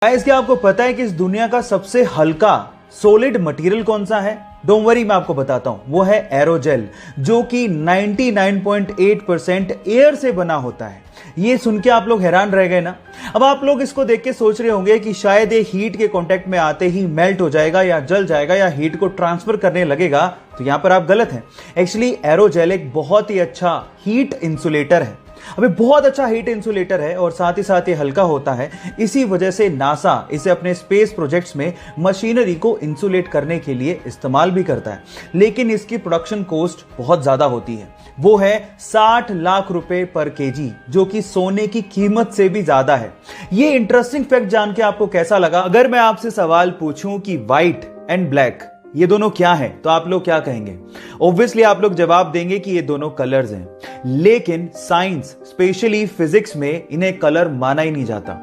Guys, क्या आपको पता है कि इस दुनिया का सबसे हल्का सॉलिड मटेरियल कौन सा है? डोंट वरी, मैं आपको बताता हूं। वो है एरोजेल, जो कि 99.8% एयर से बना होता है। ये सुन के आप लोग हैरान रह गए ना? अब आप लोग इसको देख के सोच रहे होंगे कि शायद ये हीट के कांटेक्ट में आते ही मेल्ट हो जाएगा या जल जाएगा या हीट को ट्रांसफर करने लगेगा। तो यहां पर आप गलत हैं। एक्चुअली एरोजेल एक बहुत ही अच्छा हीट इंसुलेटर है। अबे बहुत अच्छा हीट इंसुलेटर है और साथ ही साथ ये हल्का होता है। इसी वजह से नासा इसे अपने स्पेस प्रोजेक्ट्स में मशीनरी को इंसुलेट करने के लिए इस्तेमाल भी करता है। लेकिन इसकी प्रोडक्शन कॉस्ट बहुत ज्यादा होती है। वो है 60 लाख रुपए पर केजी, जो कि सोने की कीमत से भी ज्यादा है। ये इंटरेस्टिंग फैक्ट जान के आपको कैसा लगा? अगर मैं आपसे सवाल पूछूं कि व्हाइट एंड ब्लैक ये दोनों क्या है, तो आप लोग क्या कहेंगे? ऑब्वियसली आप लोग जवाब देंगे कि ये दोनों कलर्स हैं। लेकिन साइंस, स्पेशली फिजिक्स में इन्हें कलर माना ही नहीं जाता।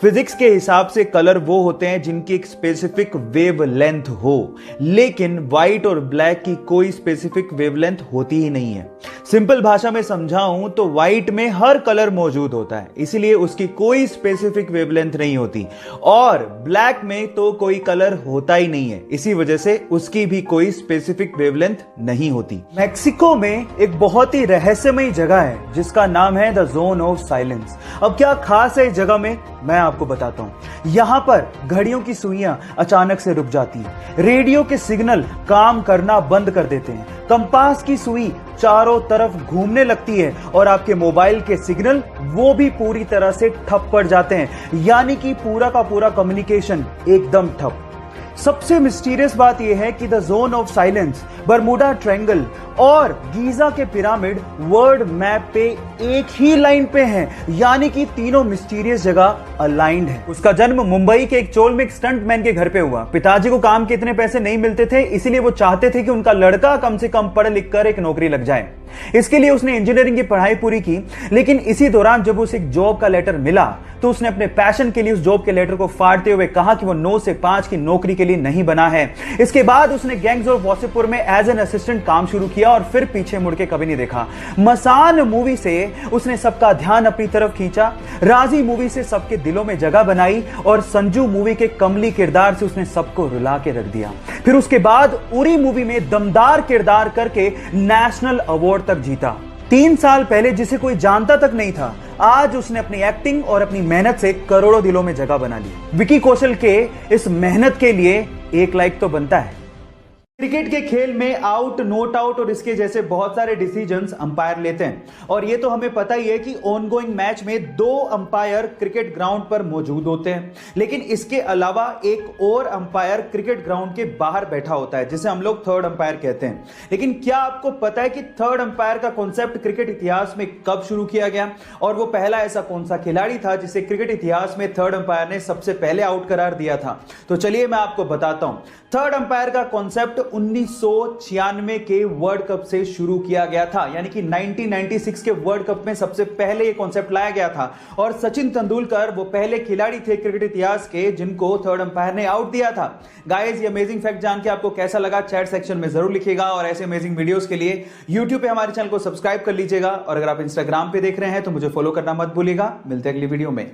फिजिक्स के हिसाब से कलर वो होते हैं जिनकी एक स्पेसिफिक वेव लेंथ हो, लेकिन व्हाइट और ब्लैक की कोई स्पेसिफिक वेव लेंथ होती ही नहीं है। सिंपल भाषा में समझाऊं तो व्हाइट में हर कलर मौजूद होता है, इसलिए उसकी कोई स्पेसिफिक वेवलेंथ नहीं होती, और ब्लैक में तो कोई कलर होता ही नहीं है, इसी वजह से उसकी भी कोई स्पेसिफिक वेवलेंथ नहीं होती। मैक्सिको में एक बहुत ही रहस्यमय जगह है जिसका नाम है द जोन ऑफ साइलेंस। अब क्या खास है इस जगह में, मैं आपको बताता हूं। यहां पर घड़ियों की सुइयां अचानक से रुक जाती हैं, रेडियो के सिग्नल काम करना बंद कर देते हैं, कंपास की सुई चारों तरफ घूमने लगती है और आपके मोबाइल के सिग्नल वो भी पूरी तरह से ठप पड़ जाते हैं, यानी कि पूरा का पूरा कम्युनिकेशन एकदम ठप। सबसे मिस्टीरियस बात यह है कि the zone of silence, Bermuda triangle और गीजा के पिरामिड वर्ल्ड मैप पे एक ही लाइन पे हैं, यानी कि तीनों मिस्टीरियस जगह अलाइंड है। उसका जन्म मुंबई के एक चोलमिक स्टंटमैन के घर पे हुआ। पिताजी को काम के इतने पैसे नहीं मिलते थे, इसीलिए वो चाहते थे कि उनका लड़का कम से कम पढ़ लिख कर एक नौकरी लग जाए। इसके लिए उसने इंजीनियरिंग की पढ़ाई पूरी की, लेकिन इसी दौरान जब उसे एक जॉब का लेटर मिला तो उसने अपने पैशन के लिए उस जॉब के लेटर को फाड़ते हुए कहा कि वो 9 से 5 की नौकरी के लिए नहीं बना है। इसके बाद उसने गैंग्स ऑफ वासेपुर में एज एन असिस्टेंट काम शुरू किया और फिर पीछे मुड़ के कभी नहीं देखा। मसान मूवी से उसने सबका ध्यान अपनी तरफ खींचा, राजी मूवी से सबके दिलों में जगह बनाई और संजू मूवी के कमली किरदार से उसने सबको रुला के रख दिया। फिर उसके बाद उरी मूवी में दमदार किरदार करके नेशनल अवार्ड तक जीता। 3 साल पहले जिसे कोई जानता तक नहीं था, आज उसने अपनी एक्टिंग और अपनी मेहनत से करोड़ों दिलों में जगह बना ली। विकी कौशल के इस मेहनत के लिए एक लाइक तो बनता है। क्रिकेट के खेल में आउट, नॉट आउट और इसके जैसे बहुत सारे डिसीजंस अंपायर लेते हैं, और ये तो हमें पता ही है कि ऑनगोइंग मैच में 2 अंपायर क्रिकेट ग्राउंड पर मौजूद होते हैं। लेकिन इसके अलावा एक और अंपायर क्रिकेट ग्राउंड के बाहर बैठा होता है, जिसे हम लोग थर्ड अंपायर कहते हैं। लेकिन क्या आपको पता है कि थर्ड अंपायर का कॉन्सेप्ट क्रिकेट इतिहास में कब शुरू किया गया, और वो पहला ऐसा कौन सा खिलाड़ी था जिसे क्रिकेट इतिहास में थर्ड अंपायर ने सबसे पहले आउट करार दिया था? तो चलिए मैं आपको बताता हूं। थर्ड अंपायर का कॉन्सेप्ट 1996 के वर्ल्ड कप से शुरू किया गया था, यानी कि 1996 के वर्ल्ड कप में सबसे पहले यह कॉन्सेप्ट लाया गया था, और सचिन तेंदुलकर वो पहले खिलाड़ी थे क्रिकेट इतिहास के जिनको थर्ड अंपायर ने आउट दिया था। गाइस, ये अमेजिंग फैक्ट जान के आपको कैसा लगा चैट सेक्शन में जरूर लिखिएगा, और ऐसे अमेजिंग वीडियोस के लिए यूट्यूब पे हमारे चैनल को सब्सक्राइब कर लीजिएगा, और अगर आप इंस्टाग्राम पे देख रहे हैं तो मुझे फॉलो करना मत भूलिएगा। मिलते हैं अगली वीडियो में।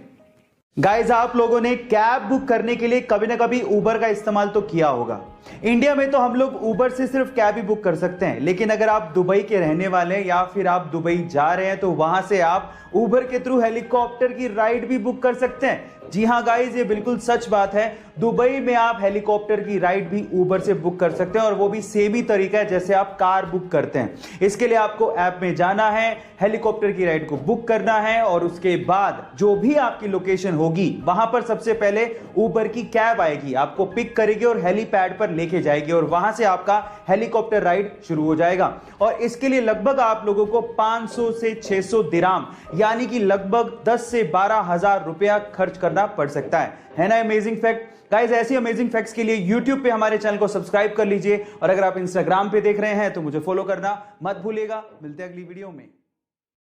गाइस, आप लोगों ने कैब बुक करने के लिए कभी ना कभी उबर का इस्तेमाल तो किया होगा। इंडिया में तो हम लोग उबर से सिर्फ कैब ही बुक कर सकते हैं, लेकिन अगर आप दुबई के रहने वाले हैं या फिर आप दुबई जा रहे हैं तो वहां से आप उबर के थ्रू हेलीकॉप्टर की राइड भी बुक कर सकते हैं। जी हां गाइस, ये बिल्कुल सच बात है। दुबई में आप हेलीकॉप्टर की राइड भी उबर से बुक कर सकते हैं, और वो भी सेम ही तरीका है जैसे आप कार बुक करते हैं। इसके लिए आपको ऐप में जाना है, हेलीकॉप्टर की राइड को बुक करना है, और उसके बाद जो भी आपकी लोकेशन होगी वहां पर सबसे पहले उबर की कैब आएगी, आपको पिक करेगी और हेलीपैड पर लेके जाएगी, और वहां से आपका हेलीकॉप्टर राइड शुरू हो जाएगा। और इसके लिए लगभग आप लोगों को 500 से 600 दिराम, यानी कि लगभग 10 से 12 हजार रुपया खर्च करना पड़ सकता है ना? Amazing fact. गाइस, ऐसी अमेजिंग फैक्ट्स के लिए यूट्यूब पे हमारे चैनल को सब्सक्राइब कर लीजिए, और अगर आप इंस्टाग्राम पे देख रहे हैं तो मुझे फॉलो करना मत भूलिएगा। मिलते हैं अगली वीडियो में।